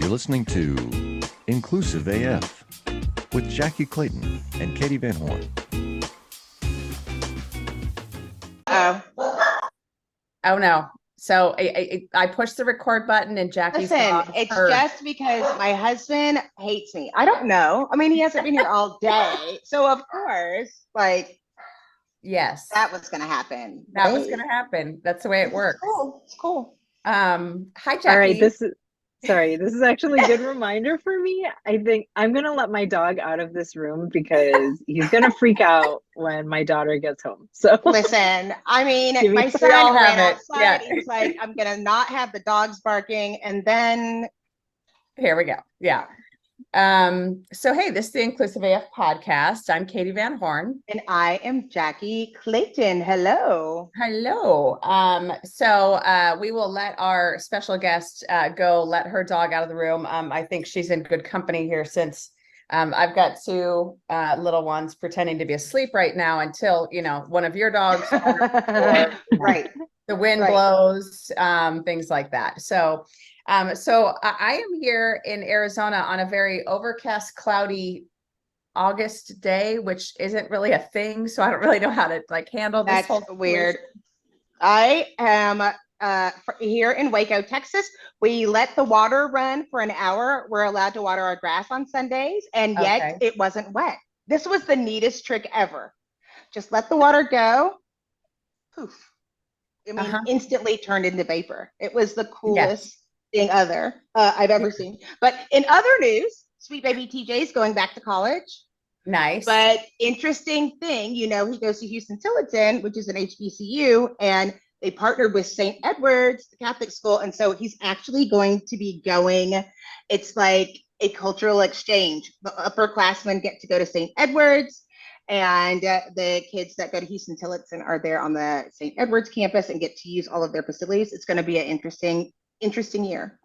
You're listening to Inclusive AF with Jackie Clayton and Katie Van Horn. Oh no. So I pushed the record button and Jackie's Listen, it's just because my husband hates me. I don't know. I mean, he hasn't been here all day. So of course, yes, that was gonna happen. That was gonna happen. That's the way it works. Cool. It's cool. Hi Jackie. All right, this is actually a good reminder for me. I think I'm gonna let my dog out of this room because he's gonna freak out when my daughter gets home. So listen, I mean, my son ran outside. Yeah. He was like, I'm gonna not have the dogs barking, and then here we go. Yeah. So hey, this is the Inclusive AF podcast. I'm Katie Van Horn. And I am Jackie Clayton. Hello. Hello. So we will let our special guest go, let her dog out of the room. I think she's in good company here since I've got two little ones pretending to be asleep right now until, one of your dogs or, right. The wind blows, things like that. So I am here in Arizona on a very overcast, cloudy August day, which isn't really a thing. So I don't really know how to handle this. That's whole weird. I am here in Waco, Texas. We let the water run for an hour. We're allowed to water our grass on Sundays, and yet it wasn't wet. This was the neatest trick ever. Just let the water go. Poof. I mean, instantly turned into vapor. It was the coolest thing I've ever seen. But in other news, sweet baby TJ's going back to college. Nice. But interesting thing, he goes to Houston-Tillotson, which is an HBCU, and they partnered with St. Edward's, the Catholic school. And so he's actually going to be going, it's like a cultural exchange. The upperclassmen get to go to St. Edward's, and the kids that go to Houston-Tillotson are there on the St. Edward's campus and get to use all of their facilities. It's going to be an interesting year.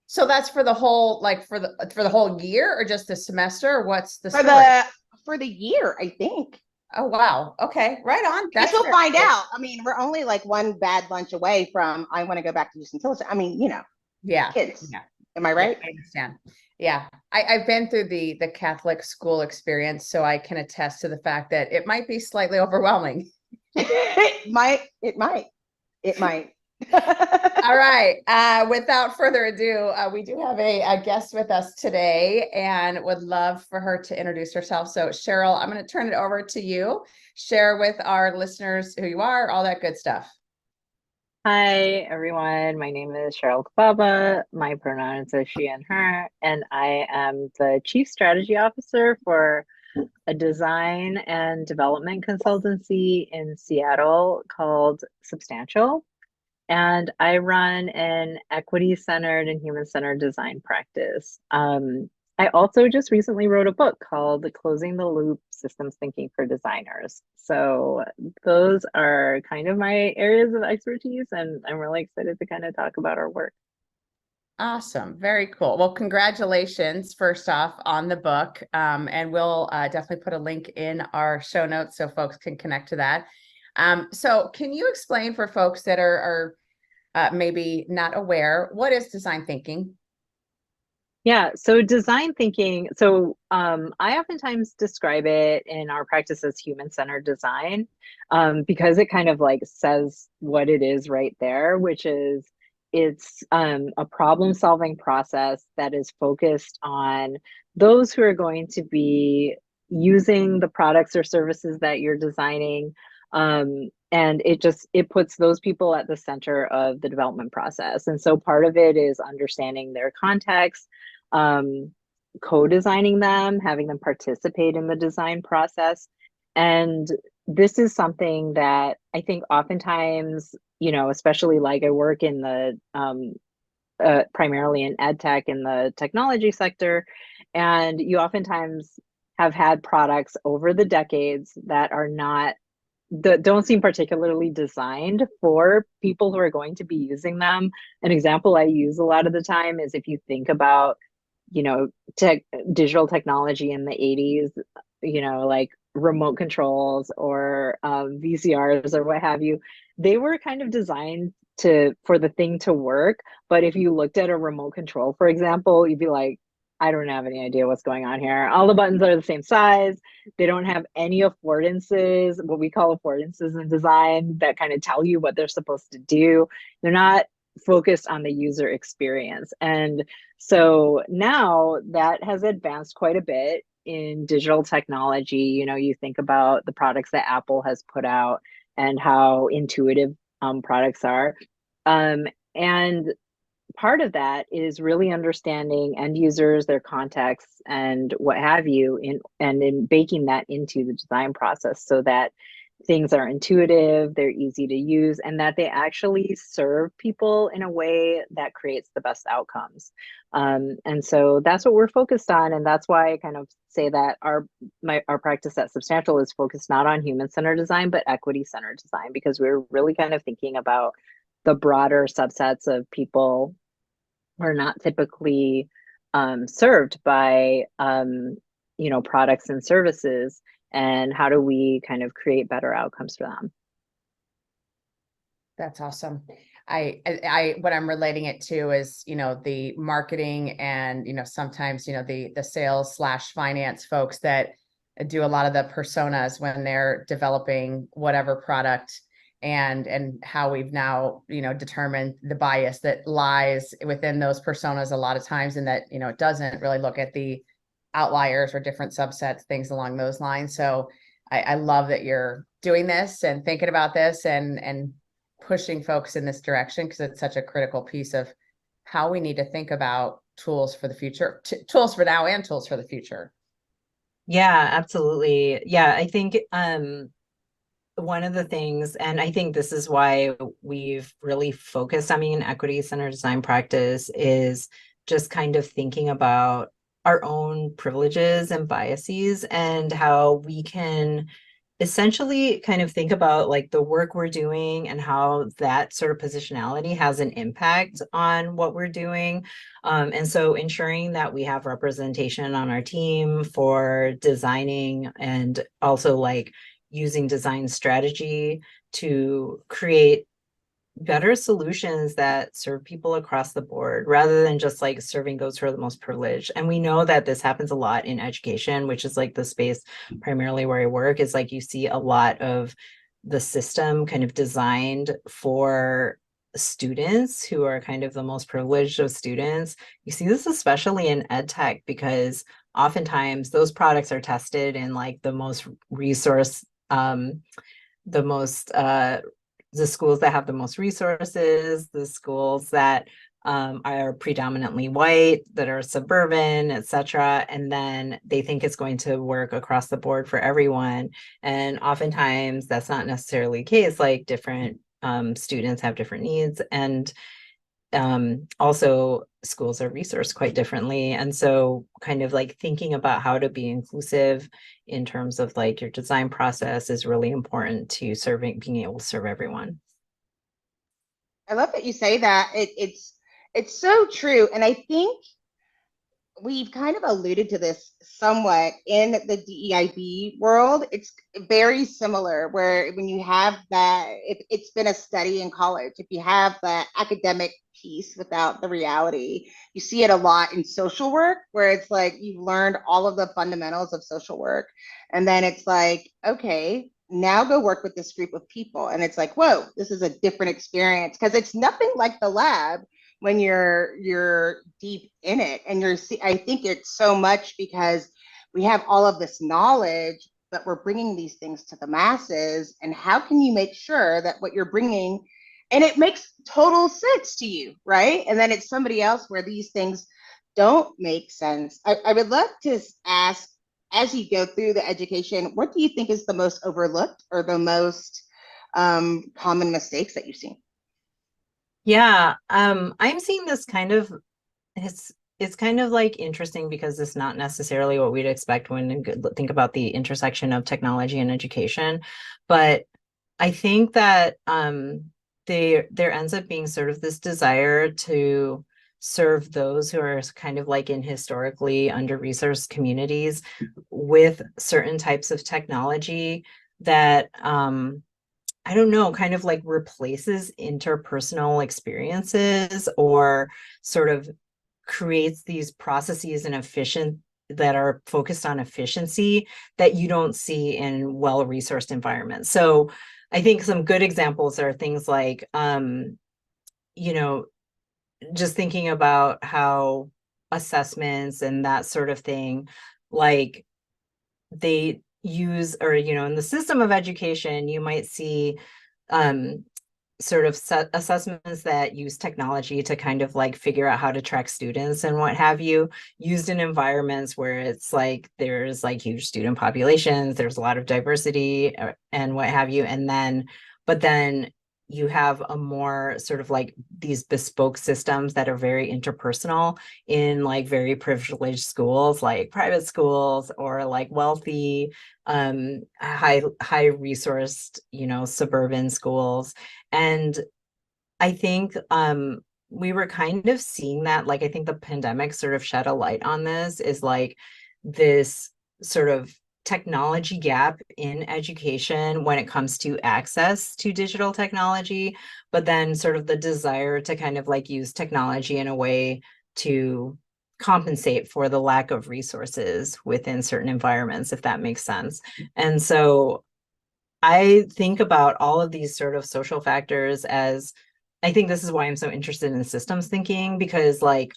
So that's for the whole, for the whole year, or just a semester? Or what's the story? For the year, I think. Oh wow. Okay, right on. Guess we'll find out. I mean, we're only one bad lunch away from I want to go back to Houston-Tillotson. I mean, kids. Yeah. Am I right? Yeah, I understand. Yeah, I've been through the Catholic school experience, so I can attest to the fact that it might be slightly overwhelming. It might. All right. Without further ado, we do have a guest with us today and would love for her to introduce herself. So Sheryl, I'm going to turn it over to you. Share with our listeners who you are, all that good stuff. Hi, everyone. My name is Sheryl Cababa. My pronouns are she and her, and I am the Chief Strategy Officer for a design and development consultancy in Seattle called Substantial. And I run an equity-centered and human-centered design practice. I also just recently wrote a book called Closing the Loop: Systems Thinking for Designers. So those are kind of my areas of expertise, and I'm really excited to kind of talk about our work. Awesome. Very cool. Well, congratulations first off on the book. And we'll definitely put a link in our show notes so folks can connect to that. So can you explain for folks that are maybe not aware, what is design thinking? Yeah, so design thinking, I oftentimes describe it in our practice as human-centered design, because it kind of says what it is right there, which is it's a problem-solving process that is focused on those who are going to be using the products or services that you're designing. And it puts those people at the center of the development process. And so part of it is understanding their context, co-designing them, having them participate in the design process. And this is something that I think oftentimes, especially I work in the primarily in ed tech in the technology sector, and you oftentimes have had products over the decades that don't seem particularly designed for people who are going to be using them. An example I use a lot of the time is if you think about, digital technology in the 80s, remote controls or VCRs or what have you, they were kind of designed for the thing to work. But if you looked at a remote control, for example, you'd be like, I don't have any idea what's going on here. All the buttons are the same size. They don't have any affordances, what we call affordances in design, that kind of tell you what they're supposed to do. They're not focused on the user experience. And so now that has advanced quite a bit in digital technology. You know, you think about the products that Apple has put out and how intuitive products are. And part of that is really understanding end users, their contexts, and what have you, in baking that into the design process so that things are intuitive, they're easy to use, and that they actually serve people in a way that creates the best outcomes. And so that's what we're focused on, and that's why I kind of say that our practice at Substantial is focused not on human-centered design, but equity-centered design, because we're really kind of thinking about the broader subsets of people who are not typically served by products and services, and how do we kind of create better outcomes for them. That's awesome. I what I'm relating it to is, the marketing and, sometimes, the sales/finance folks that do a lot of the personas when they're developing whatever product, and how we've now, determined the bias that lies within those personas a lot of times, and that, it doesn't really look at the outliers or different subsets, things along those lines. So I love that you're doing this and thinking about this and pushing folks in this direction, because it's such a critical piece of how we need to think about tools for the future, tools for now and tools for the future. Yeah, absolutely. Yeah, I think one of the things, and I think this is why we've really focused on being an equity-centered design practice, is just kind of thinking about our own privileges and biases and how we can essentially kind of think about like the work we're doing and how that sort of positionality has an impact on what we're doing. And so ensuring that we have representation on our team for designing, and also like using design strategy to create better solutions that serve people across the board, rather than just like serving those who are the most privileged. And we know that this happens a lot in education, which is like the space primarily where I work, is like you see a lot of the system kind of designed for students who are kind of the most privileged of students. You see this especially in ed tech, because oftentimes those products are tested in like the most resource, the schools that have the most resources, the schools that are predominantly white, that are suburban, etc. And then they think it's going to work across the board for everyone. And oftentimes that's not necessarily the case. Like different students have different needs, and also schools are resourced quite differently. And so kind of like thinking about how to be inclusive in terms of like your design process is really important to being able to serve everyone. I love that you say that. It's so true. And I think we've kind of alluded to this somewhat in the DEIB world. It's very similar, where when you have that, it's been a study in college, if you have that academic piece without the reality, you see it a lot in social work, where it's like you've learned all of the fundamentals of social work, and then it's like, okay, now go work with this group of people. And it's like, whoa, this is a different experience, because it's nothing like the lab when you're deep in it. And I think it's so much because we have all of this knowledge, but we're bringing these things to the masses. And how can you make sure that what you're bringing, and it makes total sense to you, right? And then it's somebody else where these things don't make sense. I would love to ask, as you go through the education, what do you think is the most overlooked or the most common mistakes that you've seen? Yeah, I'm seeing this kind of, it's kind of like interesting, because it's not necessarily what we'd expect when you think about the intersection of technology and education. But I think that there ends up being sort of this desire to serve those who are kind of like in historically under-resourced communities with certain types of technology that I don't know, kind of like replaces interpersonal experiences, or sort of creates these processes that are focused on efficiency that you don't see in well-resourced environments. So I think some good examples are things like, you know, just thinking about how assessments and that sort of thing, like they use, or, in the system of education, you might see um, sort of assessments that use technology to kind of like figure out how to track students and what have you, used in environments where it's like there's like huge student populations, there's a lot of diversity and what have you. And then, but then you have a more sort of like these bespoke systems that are very interpersonal in like very privileged schools, like private schools, or like wealthy, high resourced, suburban schools. And I think we were kind of seeing that, like, I think the pandemic sort of shed a light on this, is like this sort of technology gap in education when it comes to access to digital technology, but then sort of the desire to kind of like use technology in a way to compensate for the lack of resources within certain environments, if that makes sense. And so I think about all of these sort of social factors as, I think this is why I'm so interested in systems thinking, because like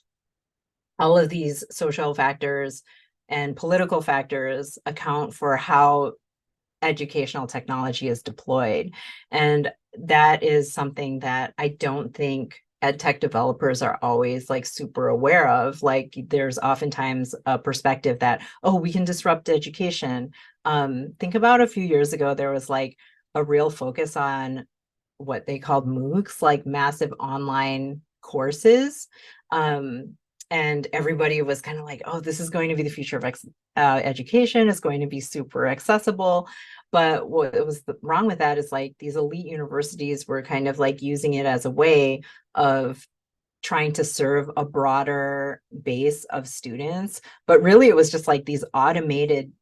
all of these social factors and political factors account for how educational technology is deployed. And that is something that I don't think ed tech developers are always like super aware of. Like there's oftentimes a perspective that, oh, we can disrupt education. Think about a few years ago, there was like a real focus on what they called MOOCs, like massive online courses. And everybody was kind of like, oh, this is going to be the future of education. It's going to be super accessible. But what was wrong with that is like these elite universities were kind of like using it as a way of trying to serve a broader base of students. But really it was just like these automated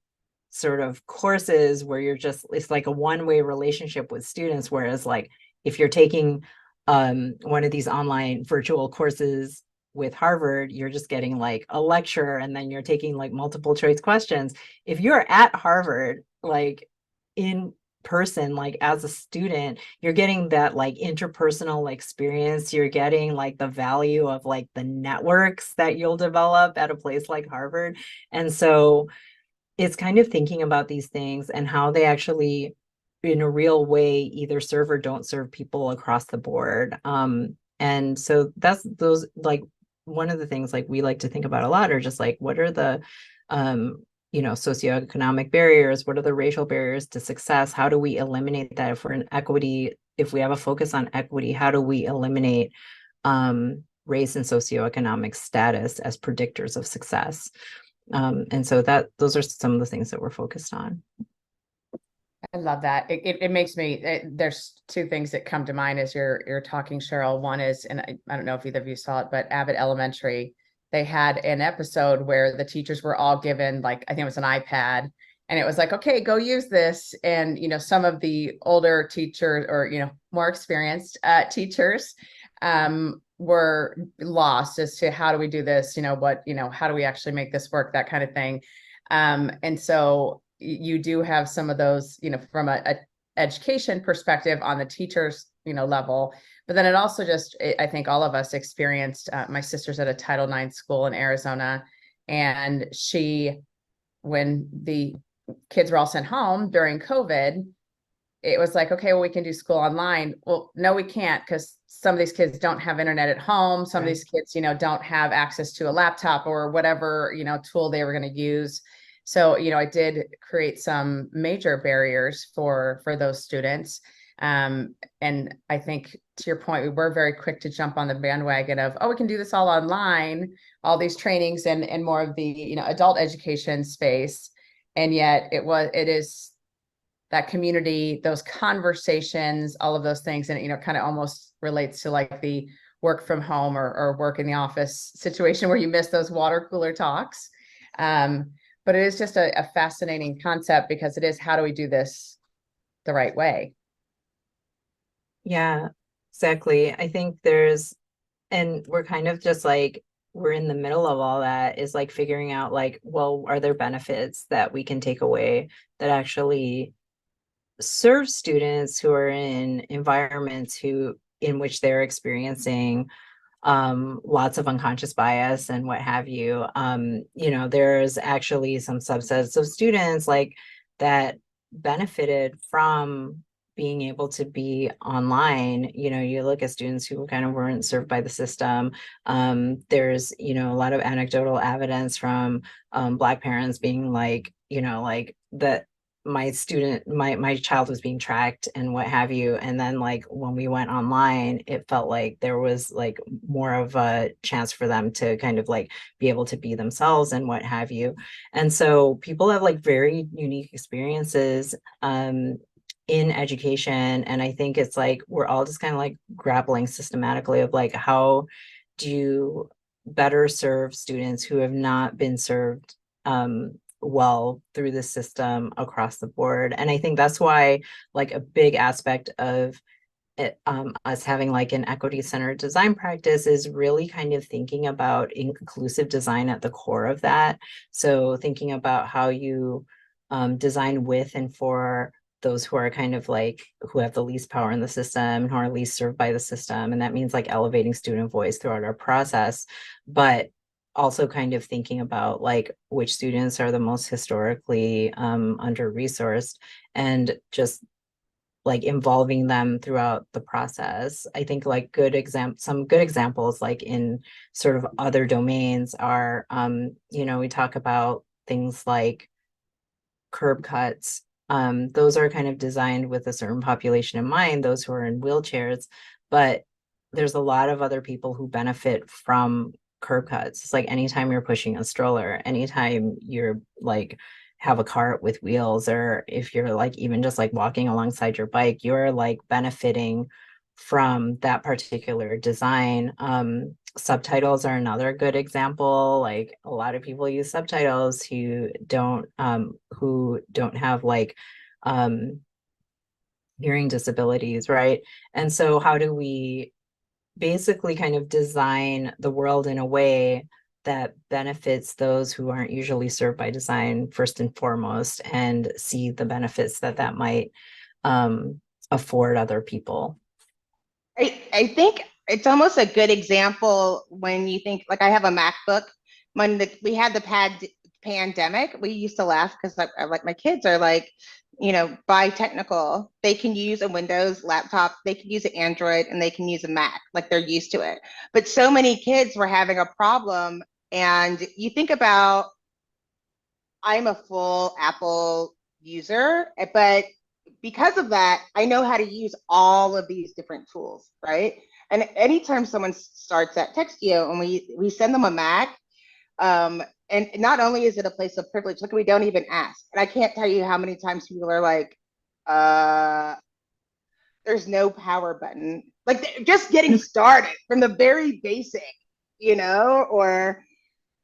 sort of courses where it's like a one-way relationship with students. Whereas like if you're taking one of these online virtual courses with Harvard, you're just getting like a lecture and then you're taking like multiple choice questions. If you're at Harvard, like in person, like as a student, you're getting that like interpersonal experience. You're getting like the value of like the networks that you'll develop at a place like Harvard. And so it's kind of thinking about these things and how they actually in a real way either serve or don't serve people across the board. And so that's those, like one of the things like we like to think about a lot are just like, what are the socioeconomic barriers? What are the racial barriers to success? How do we eliminate that? If we're in equity, if we have a focus on equity, how do we eliminate race and socioeconomic status as predictors of success? And so those are some of the things that we're focused on. I love that. It makes me, there's two things that come to mind as you're talking, Sheryl. One is, and I don't know if either of you saw it, but Abbott Elementary, they had an episode where the teachers were all given, like, I think it was an iPad, and it was like, okay, go use this. And, some of the older teachers or, more experienced teachers were lost as to how do we do this? How do we actually make this work? That kind of thing. And so you do have some of those, from a education perspective on the teachers, level, but then it also I think all of us experienced, my sister's at a Title IX school in Arizona, and when the kids were all sent home during COVID, it was like, okay, well, we can do school online. Well, no, we can't, because some of these kids don't have internet at home. Some of these kids, don't have access to a laptop or whatever, tool they were going to use. So, it did create some major barriers for those students. And I think to your point, we were very quick to jump on the bandwagon of, oh, we can do this all online, all these trainings and more of the, adult education space. And yet it is that community, those conversations, all of those things. And, kind of almost relates to like the work from home or work in the office situation where you miss those water cooler talks. But it is just a fascinating concept, because it is, how do we do this the right way? Yeah, exactly. I think and we're kind of just like, we're in the middle of all that, is like figuring out like, well, are there benefits that we can take away that actually serve students who are in environments in which they're experiencing lots of unconscious bias and what have you. There's actually some subsets of students like that benefited from being able to be online. You look at students who kind of weren't served by the system. There's a lot of anecdotal evidence from Black parents being like, like that my child was being tracked and what have you. And then like when we went online, it felt like there was like more of a chance for them to kind of like be able to be themselves and what have you. And so people have like very unique experiences in education. And I think it's like we're all just kind of like grappling systematically of like, how do you better serve students who have not been served well through the system across the board. And I think that's why like a big aspect of us having like an equity-centered design practice is really kind of thinking about inclusive design at the core of that. So thinking about how you design with and for those who are kind of like, who have the least power in the system, who are least served by the system. And that means like elevating student voice throughout our process, but also kind of thinking about like which students are the most historically under-resourced, and just like involving them throughout the process. I think like some good examples like in sort of other domains are, we talk about things like curb cuts. Those are kind of designed with a certain population in mind, those who are in wheelchairs, but there's a lot of other people who benefit from curb cuts. It's like anytime you're pushing a stroller, anytime you're like have a cart with wheels, or if you're like even just like walking alongside your bike, you're like benefiting from that particular design. Subtitles are another good example. Like a lot of people use subtitles who don't have like hearing disabilities, right? And so how do we basically kind of design the world in a way that benefits those who aren't usually served by design first and foremost, and see the benefits that might afford other people? I think it's almost a good example when you think, like, I have a MacBook. When we had the pandemic, we used to laugh because like my kids are like, bi technical. They can use a Windows laptop, they can use an Android, and they can use a Mac. Like they're used to it. But so many kids were having a problem. And you think about, I'm a full Apple user, but because of that, I know how to use all of these different tools, right? And anytime someone starts at Textio and we send them a Mac, and not only is it a place of privilege, look, we don't even ask. And I can't tell you how many times people are like, there's no power button. Like just getting started from the very basic, or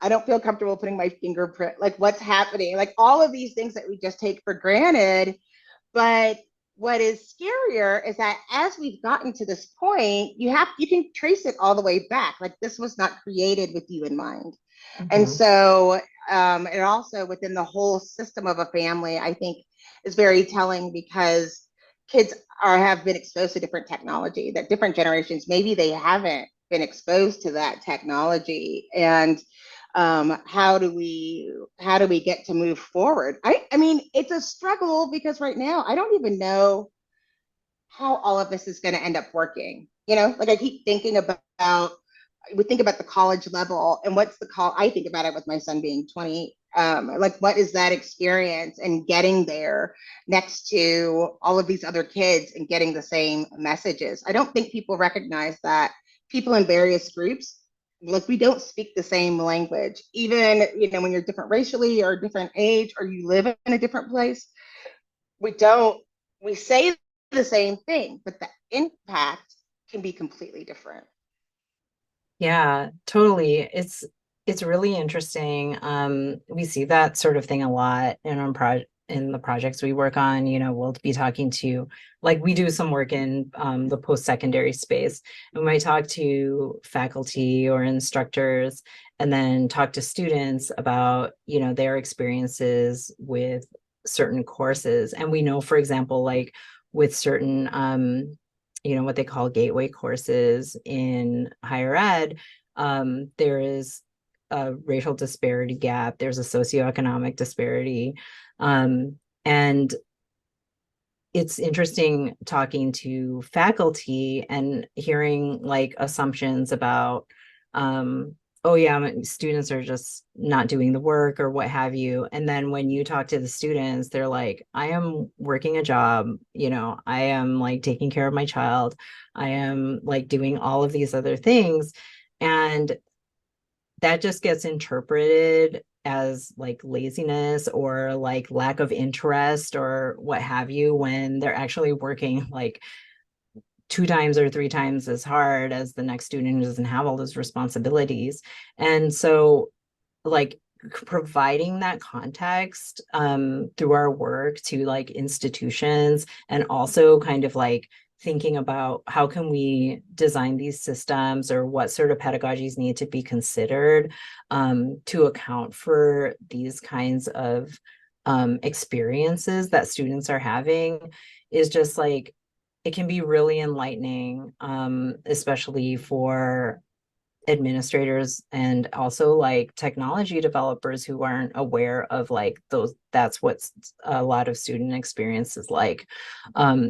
I don't feel comfortable putting my fingerprint, like what's happening, like all of these things that we just take for granted. But what is scarier is that as we've gotten to this point, you can trace it all the way back. Like this was not created with you in mind. Mm-hmm. And so, and also within the whole system of a family, I think is very telling, because kids have been exposed to different technology that different generations, maybe they haven't been exposed to that technology. And how do we get to move forward? I mean, it's a struggle because right now I don't even know how all of this is going to end up working. Like I keep thinking about, we think about the college level, and what's the call? I think about it with my son being 20. Like what is that experience, and getting there next to all of these other kids and getting the same messages? I don't think people recognize that people in various groups, like we don't speak the same language, even when you're different racially or different age, or you live in a different place. We say the same thing, but the impact can be completely different. Yeah, totally. It's really interesting. We see that sort of thing a lot in in the projects we work on, you know, we'll be talking to, like, we do some work in the post-secondary space, and we might talk to faculty or instructors, and then talk to students about, you know, their experiences with certain courses. And we know, for example, like with certain you know, what they call gateway courses in higher ed, there is a racial disparity gap, there's a socioeconomic disparity. And it's interesting talking to faculty and hearing like assumptions about, oh yeah, students are just not doing the work or what have you. And then when you talk to the students, they're like, I am working a job, you know, I am like taking care of my child, I am like doing all of these other things. And that just gets interpreted as like laziness or like lack of interest or what have you, when they're actually working like 2 times or 3 times as hard as the next student who doesn't have all those responsibilities. And so like providing that context through our work to like institutions, and also kind of like thinking about how can we design these systems, or what sort of pedagogies need to be considered to account for these kinds of experiences that students are having, is just like, it can be really enlightening, especially for administrators and also like technology developers who aren't aware of like those, that's what a lot of student experience is like.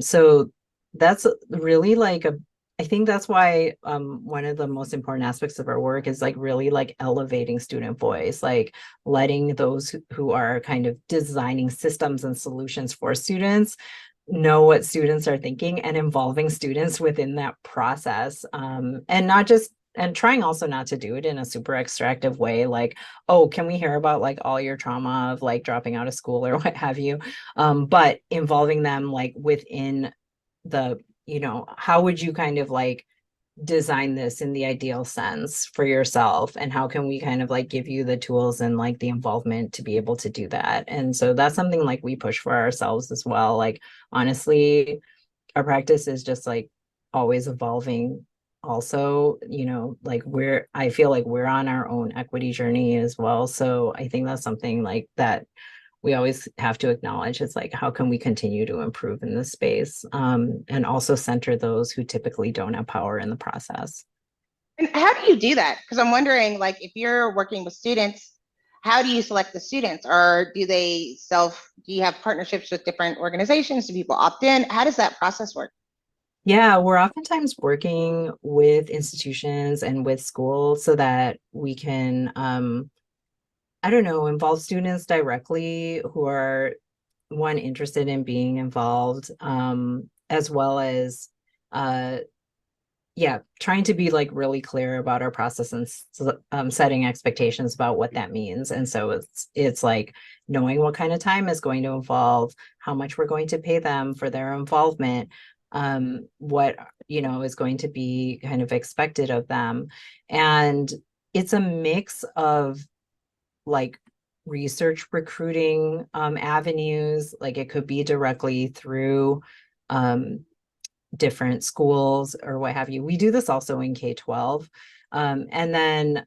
So that's really like I think that's why one of the most important aspects of our work is like really like elevating student voice, like letting those who are kind of designing systems and solutions for students know what students are thinking, and involving students within that process, and not just, and trying also not to do it in a super extractive way, like, oh, can we hear about like all your trauma of like dropping out of school or what have you, but involving them like within the, you know, how would you kind of like design this in the ideal sense for yourself, and how can we kind of like give you the tools and like the involvement to be able to do that. And so that's something like we push for ourselves as well. Like honestly, our practice is just like always evolving also, you know, like I feel like we're on our own equity journey as well. So I think that's something like that we always have to acknowledge. It's like, how can we continue to improve in this space, and also center those who typically don't have power in the process. And how do you do that? Because I'm wondering, like, if you're working with students, how do you select the students? Or do you have partnerships with different organizations? Do people opt in? How does that process work? Yeah, we're oftentimes working with institutions and with schools so that we can, I don't know, involve students directly who are one interested in being involved, as well as yeah, trying to be like really clear about our process and setting expectations about what that means. And so it's like knowing what kind of time is going to involve, how much we're going to pay them for their involvement, what, you know, is going to be kind of expected of them. And it's a mix of like research recruiting avenues, like it could be directly through different schools or what have you. We do this also in K-12. And then,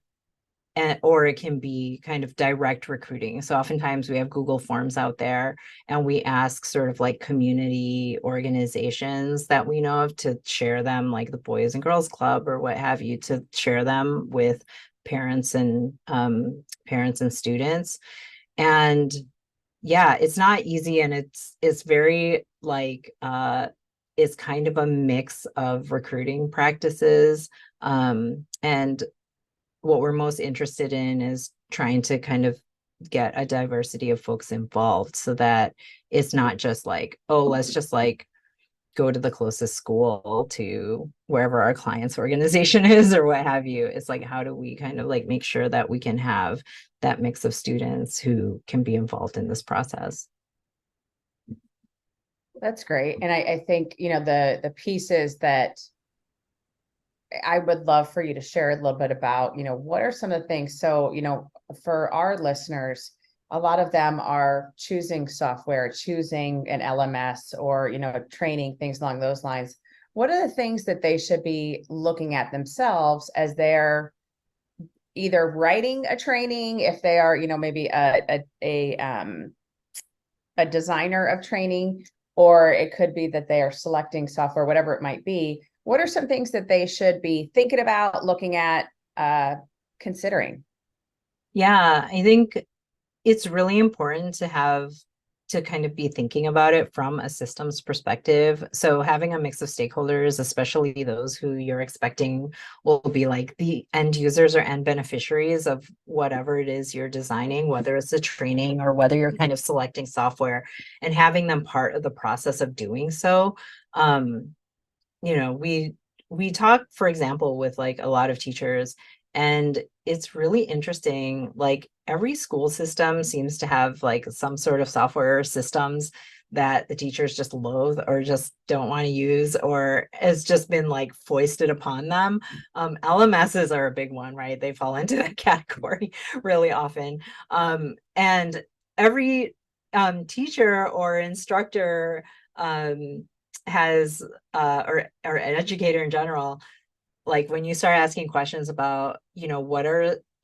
or it can be kind of direct recruiting. So oftentimes we have Google Forms out there, and we ask sort of like community organizations that we know of to share them, like the Boys and Girls Club or what have you, to share them with parents and students. And yeah, it's not easy, and it's very like it's kind of a mix of recruiting practices. And what we're most interested in is trying to kind of get a diversity of folks involved, so that it's not just like, oh, let's just like go to the closest school to wherever our client's organization is or what have you. It's like, how do we kind of like make sure that we can have that mix of students who can be involved in this process? That's great. And I think, you know, the pieces that I would love for you to share a little bit about, you know, what are some of the things? So, you know, for our listeners, a lot of them are choosing software, choosing an LMS, or, training, things along those lines. What are the things that they should be looking at themselves as they're either writing a training, if they are, maybe a designer of training, or it could be that they are selecting software, whatever it might be. What are some things that they should be thinking about, looking at, considering? Yeah, I think it's really important to kind of be thinking about it from a systems perspective. So having a mix of stakeholders, especially those who you're expecting will be like the end users or end beneficiaries of whatever it is you're designing, whether it's a training or whether you're kind of selecting software, and having them part of the process of doing so. We talk, for example, with like a lot of teachers, and it's really interesting. Like every school system seems to have like some sort of software systems that the teachers just loathe or just don't want to use, or has just been like foisted upon them. LMSs are a big one, right? They fall into that category really often. And every teacher or instructor has or an educator in general, like when you start asking questions about,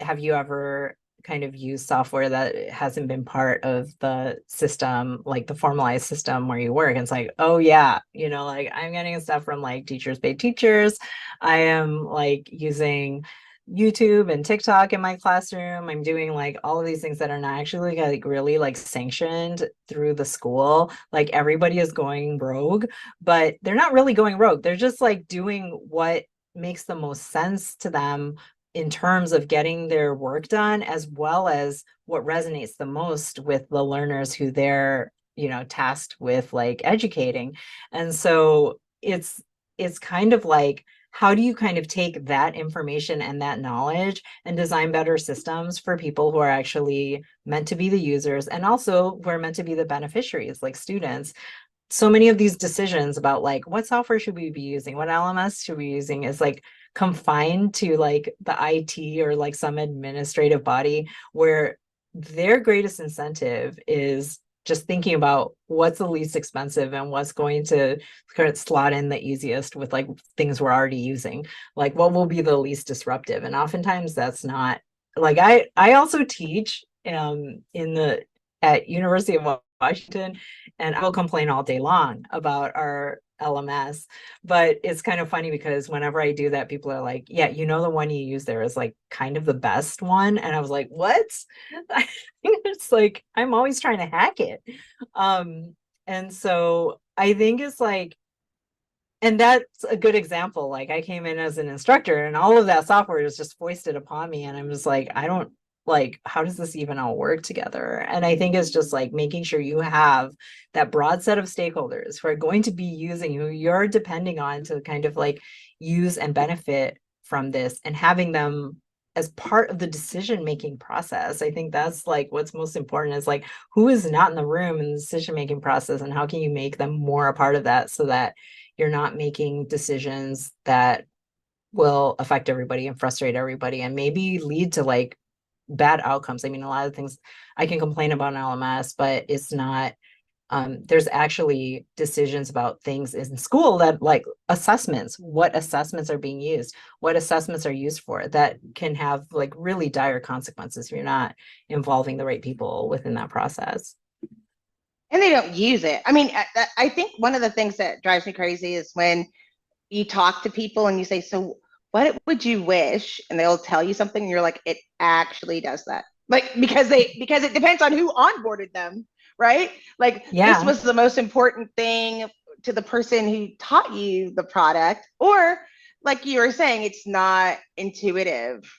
have you ever kind of used software that hasn't been part of the system, like the formalized system where you work? And it's like, oh yeah, like I'm getting stuff from like Teachers Pay Teachers. I am like using YouTube and TikTok in my classroom. I'm doing like all of these things that are not actually like really like sanctioned through the school. Like everybody is going rogue, but they're not really going rogue. They're just like doing what makes the most sense to them in terms of getting their work done, as well as what resonates the most with the learners who they're, tasked with like educating. And so it's kind of like, how do you kind of take that information and that knowledge and design better systems for people who are actually meant to be the users, and also who are meant to be the beneficiaries, like students? So many of these decisions about like what software should we be using, what LMS should we be using, is like confined to like the IT or like some administrative body, where their greatest incentive is just thinking about what's the least expensive and what's going to kind of slot in the easiest with like things we're already using, like what will be the least disruptive. And oftentimes that's not like, I also teach at University of Washington, and I will complain all day long about our LMS. But it's kind of funny because whenever I do that, people are like, yeah, the one you use there is like kind of the best one. And I was like, what? It's like, I'm always trying to hack it. And so I think it's like, and that's a good example. Like I came in as an instructor and all of that software is just foisted upon me. And I'm just like, I don't, like, how does this even all work together? And I think it's just like making sure you have that broad set of stakeholders who are going to be using, who you're depending on to kind of like use and benefit from this, and having them as part of the decision-making process. I think that's like what's most important, is like who is not in the room in the decision-making process, and how can you make them more a part of that, so that you're not making decisions that will affect everybody and frustrate everybody and maybe lead to like bad outcomes. I mean, a lot of things I can complain about an LMS, but it's not, there's actually decisions about things in school that, like assessments, what assessments are being used, what assessments are used for, that can have like really dire consequences if you're not involving the right people within that process. And they don't use it. I mean, I think one of the things that drives me crazy is when you talk to people and you say, so what would you wish? And they'll tell you something and you're like, it actually does that. Like, because it depends on who onboarded them, right? Like, this was the most important thing to the person who taught you the product. Or like you were saying, it's not intuitive,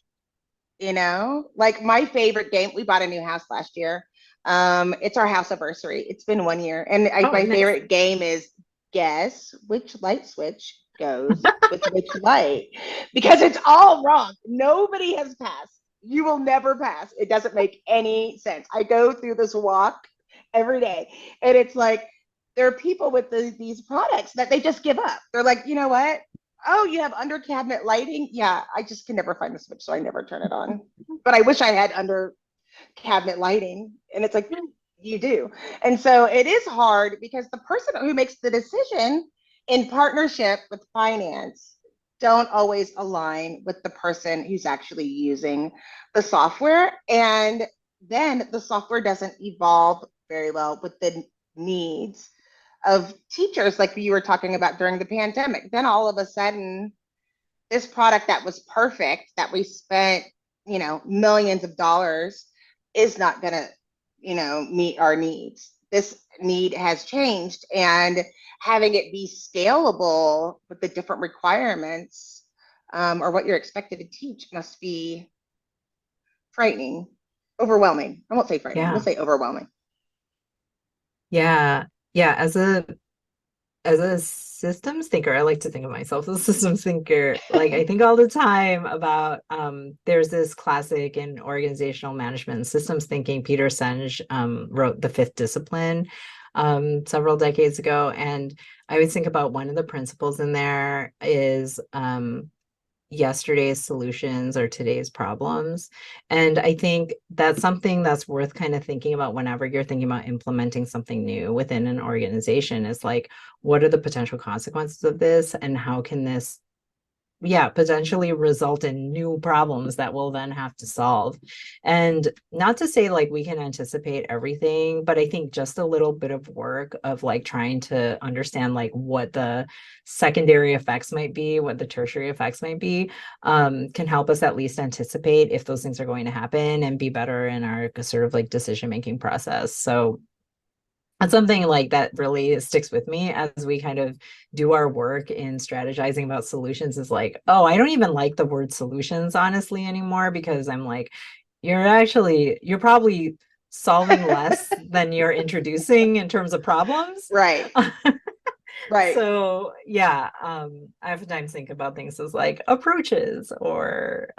like my favorite game, we bought a new house last year. It's our house anniversary. It's been 1 year. And my favorite game is guess which light switch goes with which light, because it's all wrong. Nobody has passed. You will never pass. It doesn't make any sense. I go through this walk every day, and it's like there are people with these products that they just give up. They're like, you know what? Oh, you have under cabinet lighting? Yeah, I just can never find the switch, so I never turn it on. But I wish I had under cabinet lighting. And it's like, you do. And so it is hard because the person who makes the decision in partnership with finance don't always align with the person who's actually using the software. And then the software doesn't evolve very well with the needs of teachers, like you were talking about during the pandemic. Then all of a sudden, this product that was perfect, that we spent, millions of dollars, is not going to, meet our needs. This need has changed, and having it be scalable with the different requirements, or what you're expected to teach, must be frightening, overwhelming. I won't say frightening, we'll say overwhelming. Yeah. Yeah. As a systems thinker, I like to think of myself as a systems thinker. Like I think all the time about there's this classic in organizational management and systems thinking. Peter Senge wrote The Fifth Discipline several decades ago. And I always think about one of the principles in there is yesterday's solutions are today's problems. And I think that's something that's worth kind of thinking about whenever you're thinking about implementing something new within an organization, is like, what are the potential consequences of this, and how can this potentially result in new problems that we'll then have to solve. And not to say like we can anticipate everything, but I think just a little bit of work of like trying to understand like what the secondary effects might be, what the tertiary effects might be, can help us at least anticipate if those things are going to happen and be better in our sort of like decision-making process. So that's something like that really sticks with me as we kind of do our work in strategizing about solutions, is like, oh, I don't even like the word solutions honestly anymore, because I'm like, you're probably solving less than you're introducing in terms of problems. Right. Right. So yeah, I oftentimes think about things as like approaches or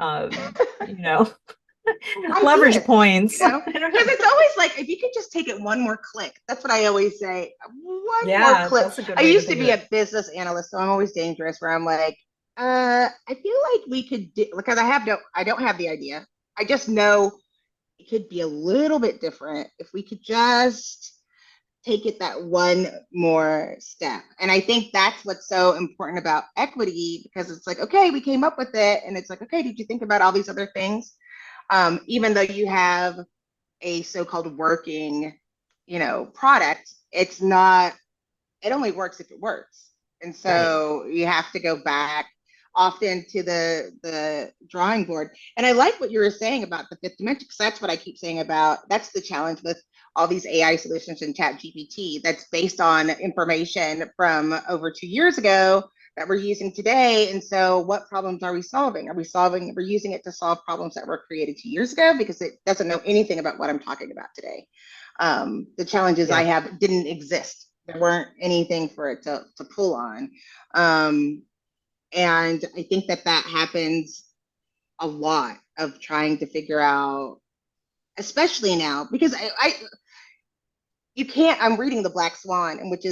leverage points. Because it's always like, if you could just take it one more click. That's what I always say. One more click. I used to be a business analyst, so I'm always dangerous, where I'm like, I feel like we could do, because I don't have the idea. I just know it could be a little bit different if we could just take it that one more step. And I think that's what's so important about equity, because it's like, okay, we came up with it, and it's like, okay, did you think about all these other things? Even though you have a so-called working, product, it's not, it only works if it works. And so you have to go back often to the drawing board. And I like what you were saying about the fifth dimension, because that's what I keep saying about, that's the challenge with all these AI solutions in ChatGPT, that's based on information from over 2 years ago that we're using today. And so what problems are we solving? We're using it to solve problems that were created 2 years ago, because it doesn't know anything about what I'm talking about today. The challenges I have didn't exist. There weren't anything for it to pull on. And I think that happens a lot, of trying to figure out, especially now, because you can't, I'm reading The Black Swan, and which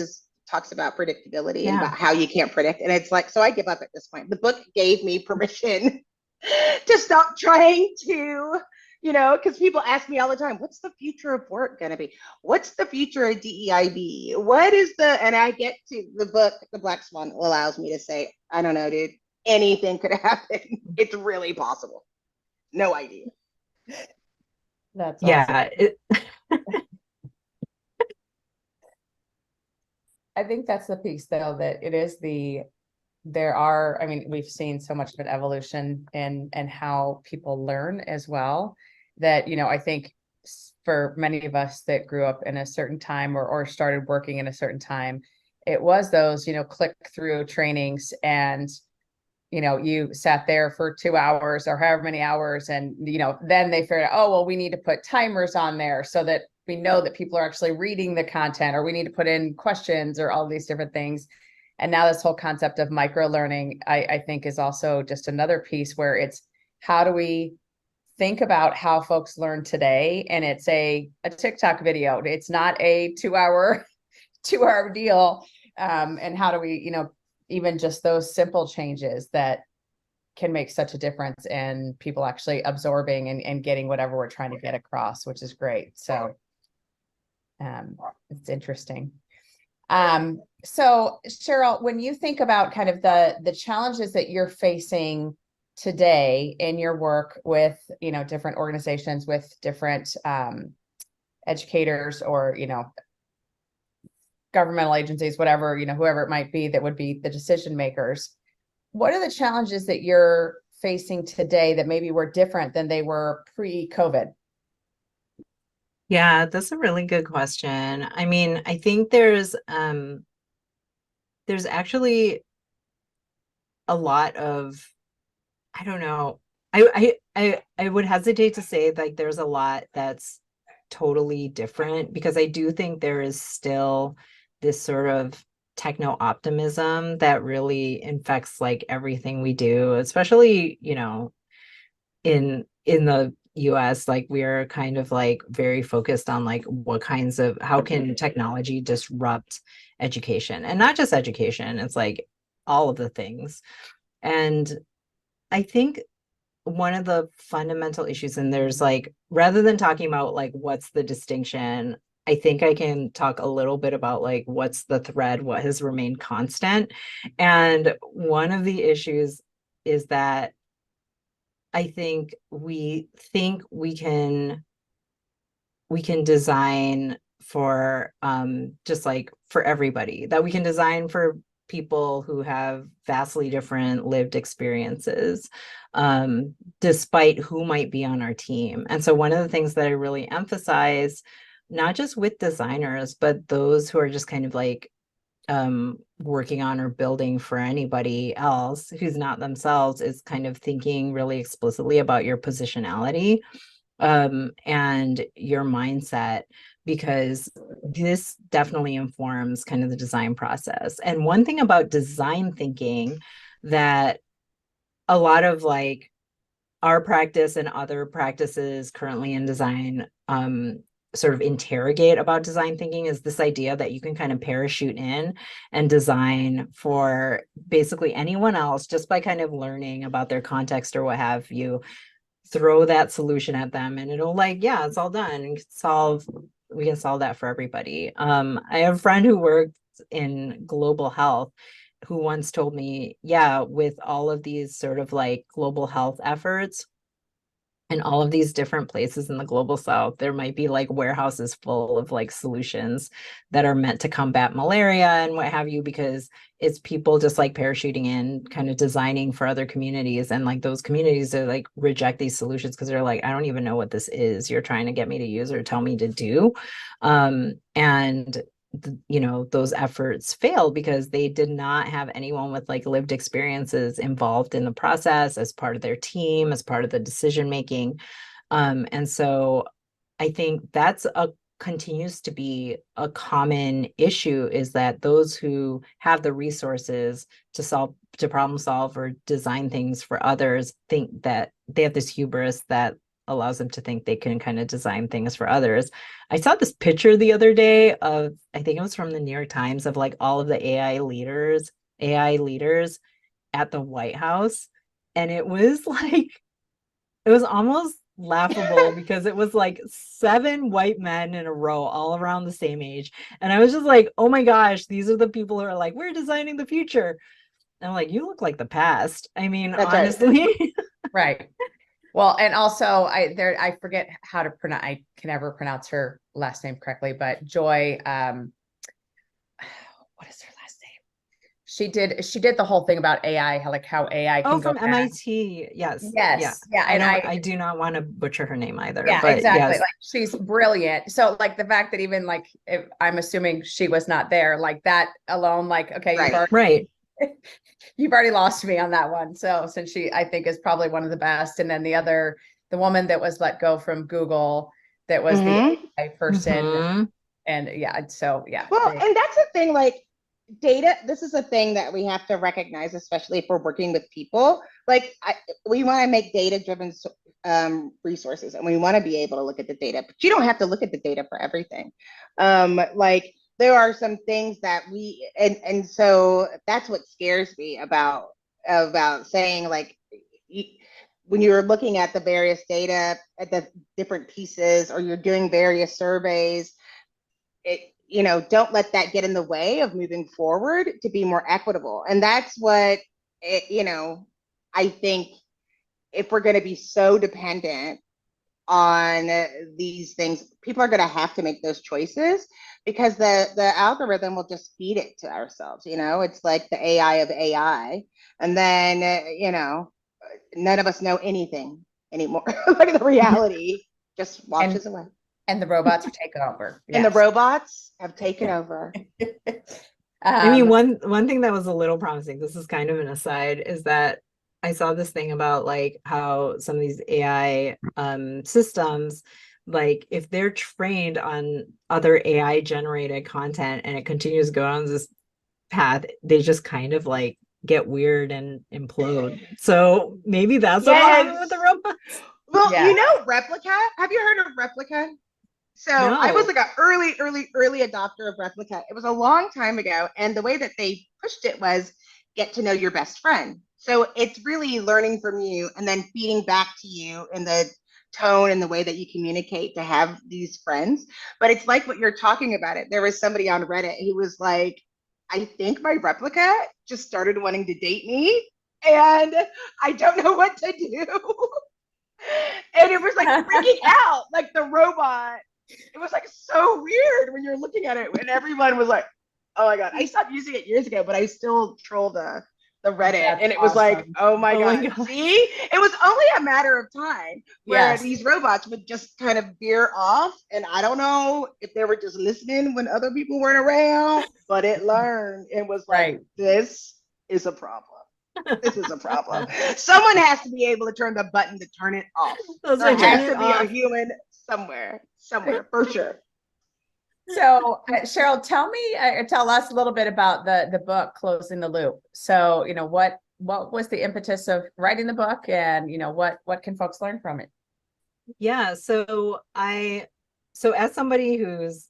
talks about predictability and about how you can't predict. And it's like, so I give up at this point. The book gave me permission to stop trying to, because people ask me all the time, what's the future of work going to be? What's the future of DEIB? And I get to the book, The Black Swan allows me to say, I don't know, dude, anything could happen. It's really possible. No idea. That's awesome. I think that's the piece, though, that it is we've seen so much of an evolution in how people learn as well, that, I think for many of us that grew up in a certain time or started working in a certain time, it was those, click through trainings, and, you sat there for 2 hours or however many hours. And, then they figured out, oh, well, we need to put timers on there so that we know that people are actually reading the content, or we need to put in questions, or all these different things. And now this whole concept of micro learning, I think, is also just another piece where it's, how do we think about how folks learn today? And it's a TikTok video. It's not a 2-hour deal. And how do we, even just those simple changes that can make such a difference in people actually absorbing and getting whatever we're trying to get across, which is great. So it's interesting. So Sheryl, when you think about kind of the challenges that you're facing today in your work with, different organizations, with different educators, or, governmental agencies, whatever, whoever it might be that would be the decision makers, what are the challenges that you're facing today that maybe were different than they were pre-COVID? Yeah, that's a really good question. I mean, I think there's actually a lot of, I don't know. I would hesitate to say like there's a lot that's totally different, because I do think there is still this sort of techno optimism that really infects like everything we do, especially, in the US. Like we're kind of like very focused on like how can technology disrupt education, and not just education, it's like all of the things. And I think one of the fundamental issues, and there's like, rather than talking about like what's the distinction, I think I can talk a little bit about like what's the thread, what has remained constant. And one of the issues is that I think we can design for just like for everybody, that we can design for people who have vastly different lived experiences, despite who might be on our team. And so one of the things that I really emphasize, not just with designers, but those who are just kind of like working on or building for anybody else who's not themselves, is kind of thinking really explicitly about your positionality and your mindset, because this definitely informs kind of the design process. And one thing about design thinking that a lot of like our practice and other practices currently in design sort of interrogate about design thinking is this idea that you can kind of parachute in and design for basically anyone else just by kind of learning about their context or what have you, throw that solution at them, and it'll like, yeah, it's all done. We can solve that for everybody. I have a friend who works in global health who once told me, yeah, with all of these sort of like global health efforts in all of these different places in the global south, there might be like warehouses full of like solutions that are meant to combat malaria and what have you, because it's people just like parachuting in, kind of designing for other communities, and like those communities are like reject these solutions because they're like, I don't even know what this is you're trying to get me to use or tell me to do. And those efforts fail because they did not have anyone with like lived experiences involved in the process as part of their team, as part of the decision making. And so I think that's continues to be a common issue, is that those who have the resources to problem solve or design things for others think that they have this hubris that allows them to think they can kind of design things for others. I saw this picture the other day of, I think it was from the New York Times, of like all of the AI leaders at the White House. And it was like, it was almost laughable because it was like 7 white men in a row, all around the same age. And I was just like, oh my gosh, these are the people who are like, we're designing the future. And I'm like, you look like the past. I mean, That's honestly. Right. Well, and also I forget how to pronounce, I can never pronounce her last name correctly, but Joy, what is her last name? She did the whole thing about AI, how AI can go from back. MIT. Yes. Yes. Yeah. And I I do not want to butcher her name either. Yeah, but exactly. yes. Like she's brilliant. So like the fact that even like, if I'm assuming she was not there, like that alone, like, okay, Right. You've already lost me on that one. So since she, I think, is probably one of the best. And then the woman that was let go from Google, that was the AI person. And yeah, so yeah. Well, and that's the thing, like data, this is a thing that we have to recognize, especially if we're working with people. Like we want to make data-driven resources, and we want to be able to look at the data, but you don't have to look at the data for everything. Like there are some things that and so that's what scares me about saying like, when you're looking at the various data at the different pieces, or you're doing various surveys, don't let that get in the way of moving forward to be more equitable. And that's what I think, if we're going to be so dependent on these things, people are going to have to make those choices, because the algorithm will just feed it to ourselves. It's like the AI of AI, and then none of us know anything anymore. Like, the reality just washes away. And the robots are taking over. Yes. And the robots have taken over. I mean, one thing that was a little promising, this is kind of an aside, is that I saw this thing about like how some of these AI systems, like if they're trained on other AI generated content and it continues to go on this path, they just kind of like get weird and implode. So maybe that's what happened with the robots. Well, Replica. Have you heard of Replica? So no. I was like an early adopter of Replica. It was a long time ago. And the way that they pushed it was get to know your best friend. So it's really learning from you and then feeding back to you in the tone and the way that you communicate to have these friends. But it's like what you're talking about it. There was somebody on Reddit who was like, I think my Replica just started wanting to date me and I don't know what to do. And it was like freaking out, like the robot. It was like so weird when you're looking at it, and everyone was like, oh my God. I stopped using it years ago, but I still troll the Reddit. That's and it was awesome. Like, oh my God. See, it was only a matter of time where these robots would just kind of veer off. And I don't know if they were just listening when other people weren't around, but it learned and was like, this is a problem. This is a problem. Someone has to be able to turn the button to turn it off. There has to be a human somewhere for sure. So Sheryl, tell us a little bit about the book Closing the Loop. So what was the impetus of writing the book, and what can folks learn from it? Yeah, so as somebody who's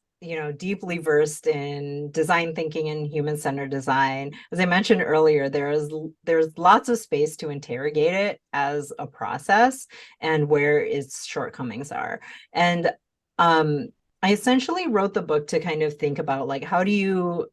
deeply versed in design thinking and human-centered design, as I mentioned earlier, there's lots of space to interrogate it as a process and where its shortcomings are. And I essentially wrote the book to kind of think about like, how do you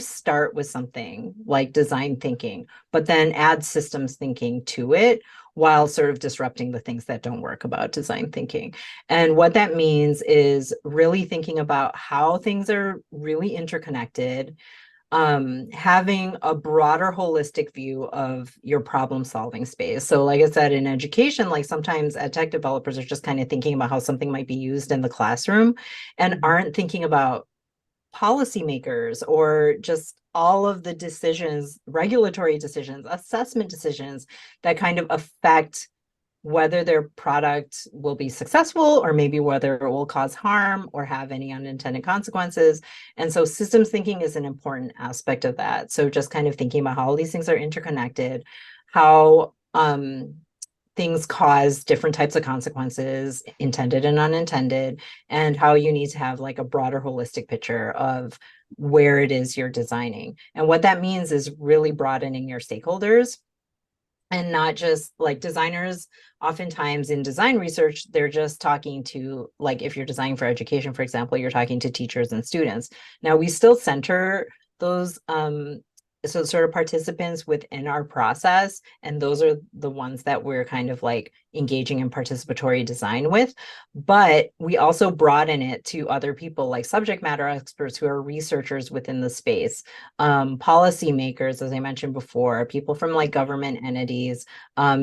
start with something like design thinking, but then add systems thinking to it while sort of disrupting the things that don't work about design thinking. And what that means is really thinking about how things are really interconnected, having a broader holistic view of your problem solving space. So like I said, in education, like sometimes ed tech developers are just kind of thinking about how something might be used in the classroom and aren't thinking about policymakers or just all of the decisions, regulatory decisions, assessment decisions that kind of affect whether their product will be successful or maybe whether it will cause harm or have any unintended consequences. And so systems thinking is an important aspect of that. So just kind of thinking about how all these things are interconnected, how things cause different types of consequences, intended and unintended, and how you need to have like a broader holistic picture of where it is you're designing. And what that means is really broadening your stakeholders, and not just like designers. Oftentimes in design research, they're just talking to, like if you're designing for education, for example, you're talking to teachers and students. Now we still center those so sort of participants within our process, and those are the ones that we're kind of like engaging in participatory design with. But we also broaden it to other people like subject matter experts who are researchers within the space, policymakers, as I mentioned before, people from like government entities,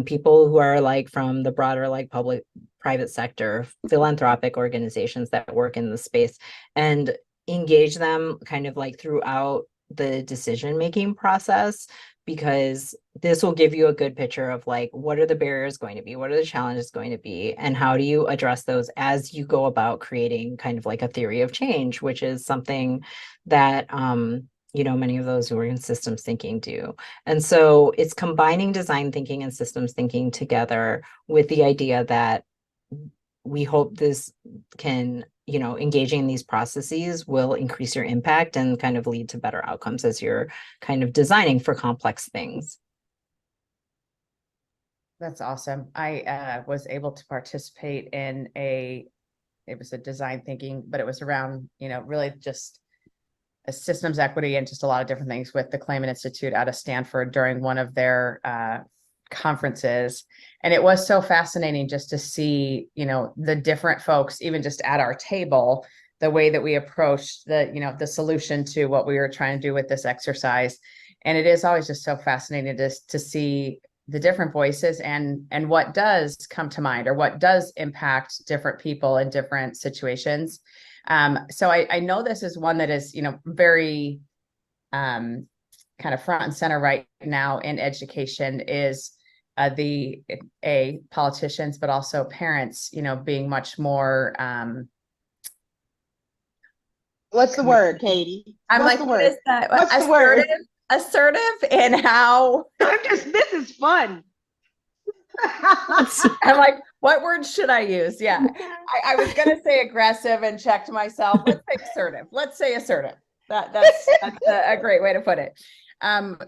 people who are like from the broader like public private sector, philanthropic organizations that work in the space, and engage them kind of like throughout the decision-making process, because this will give you a good picture of like, what are the barriers going to be? What are the challenges going to be? And how do you address those as you go about creating kind of like a theory of change, which is something that, many of those who are in systems thinking do. And so it's combining design thinking and systems thinking together with the idea that we hope this can, engaging in these processes will increase your impact and kind of lead to better outcomes as you're kind of designing for complex things. That's awesome. I was able to participate in it was a design thinking, but it was around, really just a systems equity and just a lot of different things with the Clayman Institute out of Stanford during one of their conferences. And it was so fascinating just to see, the different folks, even just at our table, the way that we approached the solution to what we were trying to do with this exercise. And it is always just so fascinating to see the different voices and what does come to mind or what does impact different people in different situations. So I know this is one that is, very kind of front and center right now in education is the politicians, but also parents, being much more. What's the word, Katie? I'm What's like, the what word? is that? What's the word? Assertive in how. This is fun. I'm like, what word should I use? Yeah. I was going to say aggressive and checked myself. Let's say assertive. Let's say assertive. That's a great way to put it.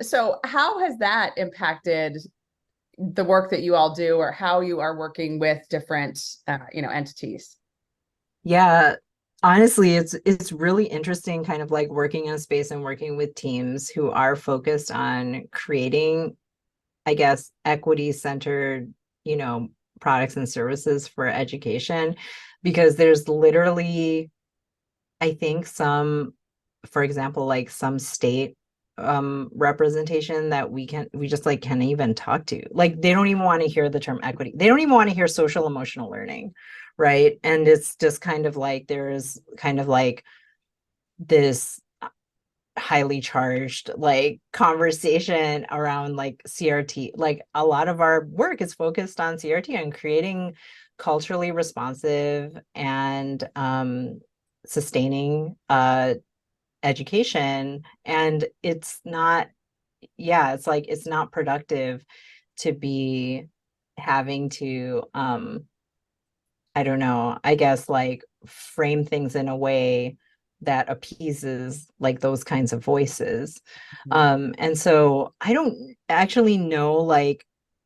So how has that impacted the work that you all do or how you are working with different, entities? Yeah, honestly, it's really interesting kind of like working in a space and working with teams who are focused on creating, I guess, equity-centered, products and services for education, because there's literally, I think for example, like some state representation that we just like can't even talk to. Like they don't even want to hear the term equity. They don't even want to hear social emotional learning, right? And it's just kind of like there's kind of like this highly charged like conversation around like CRT. Like a lot of our work is focused on CRT and creating culturally responsive and sustaining education. And it's not, yeah, it's like it's not productive to be having to I don't know, I guess like frame things in a way that appeases like those kinds of voices. And so I don't actually know like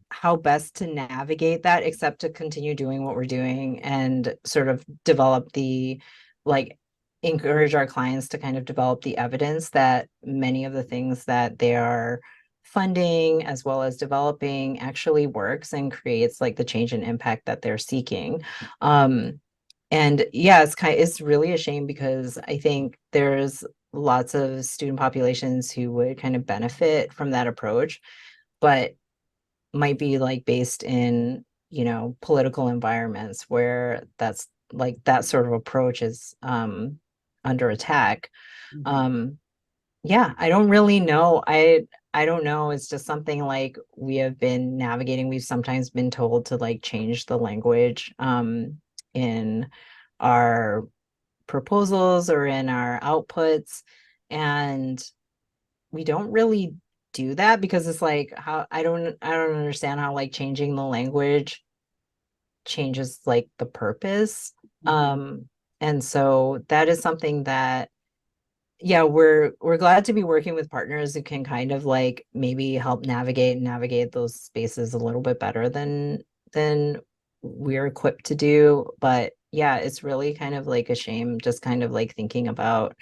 how best to navigate that except to continue doing what we're doing and sort of develop like encourage our clients to kind of develop the evidence that many of the things that they are funding as well as developing actually works and creates like the change and impact that they're seeking. And yeah, it's really a shame because I think there's lots of student populations who would kind of benefit from that approach, but might be like based in, political environments where that's like that sort of approach is under attack. Um, yeah, I don't really know. I don't know. It's just something like we have been navigating. We've sometimes been told to like change the language in our proposals or in our outputs. And we don't really do that because it's like how I don't understand how like changing the language changes like the purpose. And so that is something that yeah, we're glad to be working with partners who can kind of like maybe help navigate those spaces a little bit better than we're equipped to do. But yeah, it's really kind of like a shame just kind of like thinking about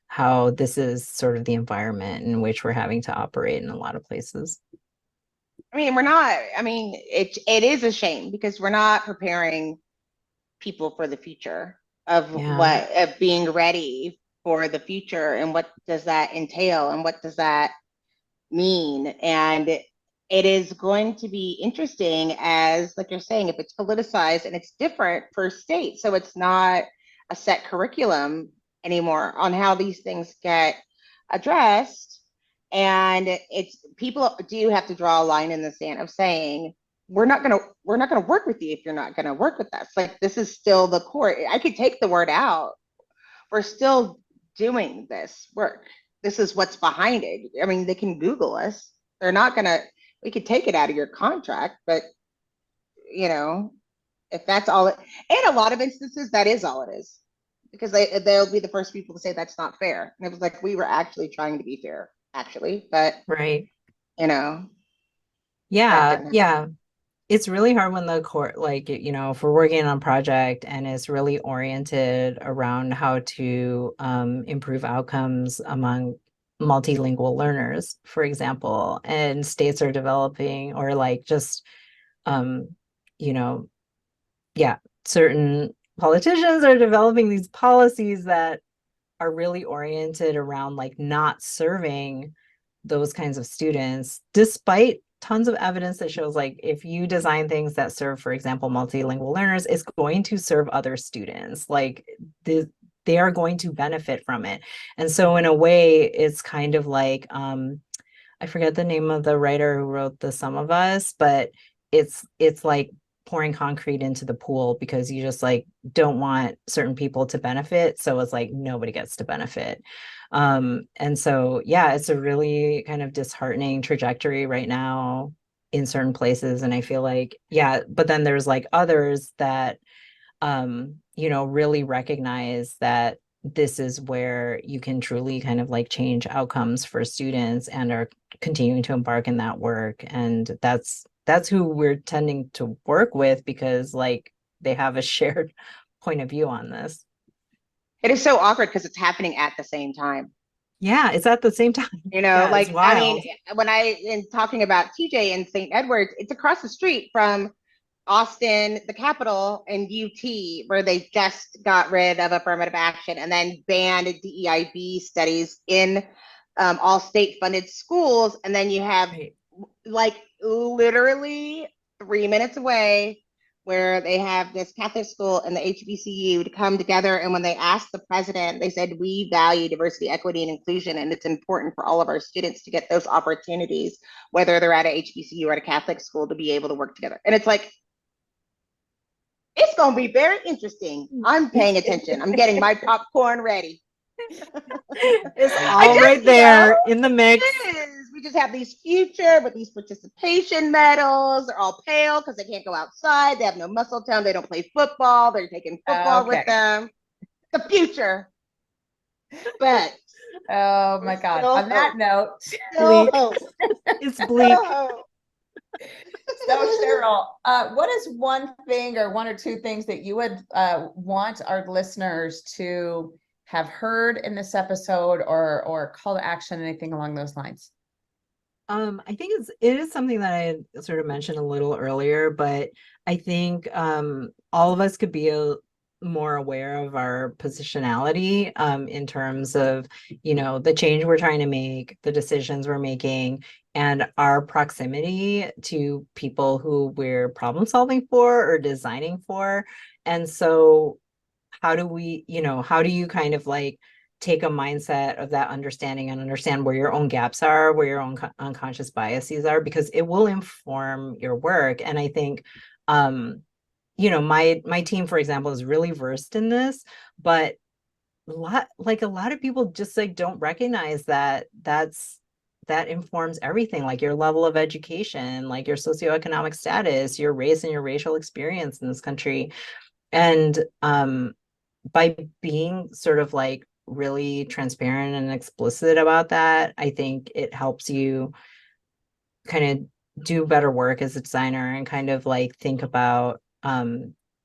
how this is sort of the environment in which we're having to operate in a lot of places. It is a shame because we're not preparing people for the future Yeah. of being ready for the future and what does that entail and what does that mean. And it is going to be interesting as, like you're saying, if it's politicized and it's different per state. So it's not a set curriculum anymore on how these things get addressed. And it's people do have to draw a line in the sand of saying, we're not gonna work with you if you're not gonna work with us. Like this is still the core. I could take the word out. We're still doing this work. This is what's behind it. I mean, they can Google us. They're not gonna. We could take it out of your contract, but you know, if that's all it. In a lot of instances, that is all it is, because they'll be the first people to say that's not fair. And it was like we were actually trying to be fair, actually, but Right. you know, that Yeah. didn't happen. Yeah. it's really hard when the court, like, if we're working on a project and it's really oriented around how to improve outcomes among multilingual learners, for example, and states are developing, or like just, um, you know, yeah, certain politicians are developing these policies that are really oriented around like not serving those kinds of students, despite tons of evidence that shows like if you design things that serve, for example, multilingual learners, it's going to serve other students. Like they are going to benefit from it. And so in a way, it's kind of like I forget the name of the writer who wrote The Sum of Us, but it's like pouring concrete into the pool because you just like don't want certain people to benefit. So it's like nobody gets to benefit. And so, yeah, it's a really kind of disheartening trajectory right now in certain places. And I feel like, yeah, but then there's like others that, really recognize that this is where you can truly kind of like change outcomes for students and are continuing to embark in that work. And that's who we're tending to work with because like they have a shared point of view on this. It is so awkward because it's happening at the same time. Yeah, it's at the same time. Yeah, Like, I mean, when in talking about TJ in St. Edwards, it's across the street from Austin, the capital, and UT, where they just got rid of affirmative action and then banned DEIB studies in all state funded schools. And then you have like literally 3 minutes away where they have this Catholic school and the HBCU to come together. And when they asked the president, they said, we value diversity, equity, and inclusion. And it's important for all of our students to get those opportunities, whether they're at a HBCU or at a Catholic school, to be able to work together. And it's like, it's going to be very interesting. I'm paying attention. I'm getting my popcorn ready. It's all right there in the mix. It is. We just have these future with these participation medals. They're all pale because they can't go outside. They have no muscle tone. They don't play football. They're taking football with them. The future. But oh my God. On that note, it's bleak. So Sheryl, what is one thing or one or two things that you would want our listeners to have heard in this episode or call to action, anything along those lines? I think it is something that I had sort of mentioned a little earlier, but I think all of us could be more aware of our positionality in terms of, the change we're trying to make, the decisions we're making, and our proximity to people who we're problem solving for or designing for. And so how do you kind of like take a mindset of that understanding and understand where your own gaps are, where your own unconscious biases are, because it will inform your work. And I think, my team, for example, is really versed in this, but a lot of people just like don't recognize that that informs everything, like your level of education, like your socioeconomic status, your race and your racial experience in this country. And by being sort of like really transparent and explicit about that, I think it helps you kind of do better work as a designer and kind of like think about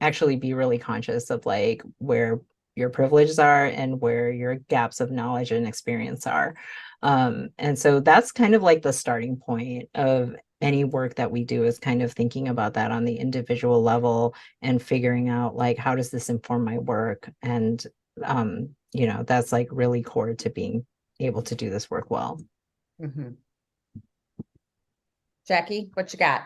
actually be really conscious of like where your privileges are and where your gaps of knowledge and experience are. And so that's kind of like the starting point of any work that we do, is kind of thinking about that on the individual level and figuring out like, how does this inform my work? And, that's like really core to being able to do this work well. Mm-hmm. Jackie, what you got?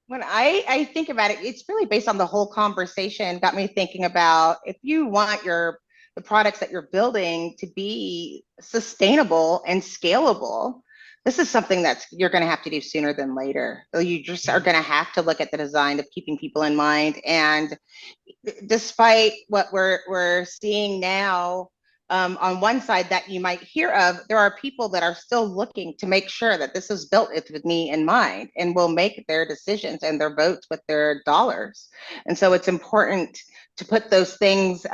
When I think about it, it's really based on the whole conversation. Got me thinking about, if you want the products that you're building to be sustainable and scalable, this is something that you're going to have to do sooner than later. So you just are going to have to look at the design of keeping people in mind. And despite what we're seeing now, on one side that you might hear of, there are people that are still looking to make sure that this is built with me in mind and will make their decisions and their votes with their dollars. And so it's important to put those things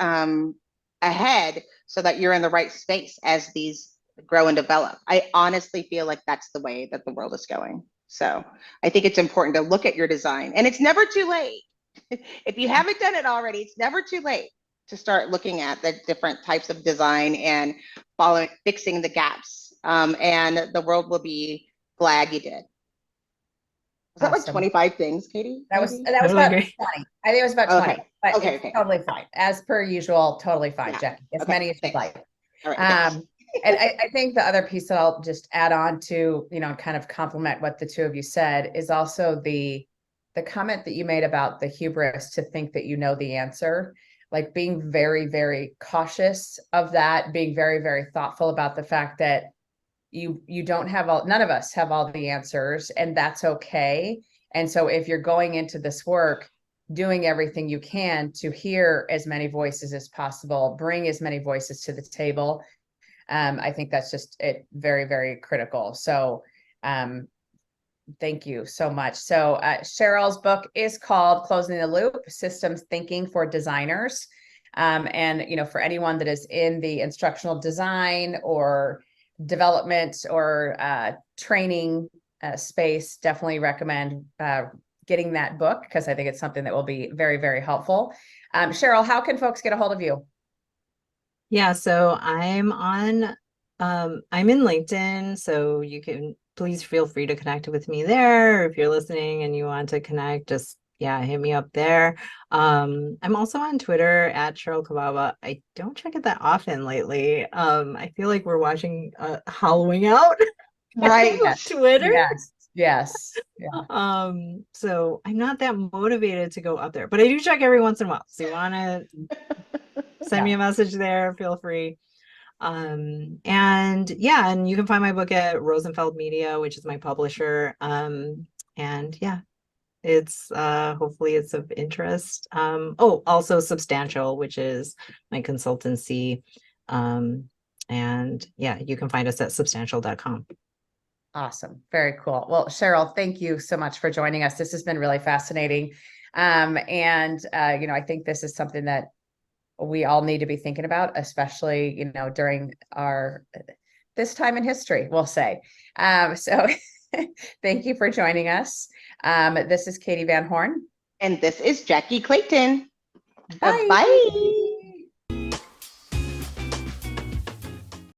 ahead so that you're in the right space as these grow and develop. I honestly feel like that's the way that the world is going. So I think it's important to look at your design, and it's never too late. If you haven't done it already, it's never too late to start looking at the different types of design and fixing the gaps. And the world will be glad you did. Was that like Awesome. 25 things, Katie? That was Totally about agree. 20. I think it was about 20, but it's totally fine. As per usual, totally fine, Yeah. Jackie. As many as you'd like. All right. And I think the other piece that I'll just add on to, kind of complement what the two of you said is also the comment that you made about the hubris to think that you know the answer, like being very, very cautious of that, being very, very thoughtful about the fact that you don't have none of us have all the answers, and that's okay. And so if you're going into this work, doing everything you can to hear as many voices as possible, bring as many voices to the table. I think that's just very, very critical. So thank you so much. So Sheryl's book is called Closing the Loop, Systems Thinking for Designers. And, for anyone that is in the instructional design or development or training space, definitely recommend getting that book, because I think it's something that will be very, very helpful. Sheryl, how can folks get a hold of you? Yeah, so I'm in LinkedIn, so you can please feel free to connect with me there. If you're listening and you want to connect, just hit me up there. I'm also on Twitter at Sheryl Cababa. I don't check it that often lately. I feel like we're watching Hollowing Out. Right. Twitter. Yes. Yeah. So I'm not that motivated to go up there, but I do check every once in a while. So you want to send me a message there, feel free. And you can find my book at Rosenfeld Media, which is my publisher. It's hopefully it's of interest. Also Substantial, which is my consultancy. You can find us at substantial.com. Awesome. Very cool. Well, Sheryl, thank you so much for joining us. This has been really fascinating. I think this is something that we all need to be thinking about, especially, during this time in history, we'll say. So thank you for joining us. This is Katie Van Horn. And this is Jackie Clayton. Bye. Bye.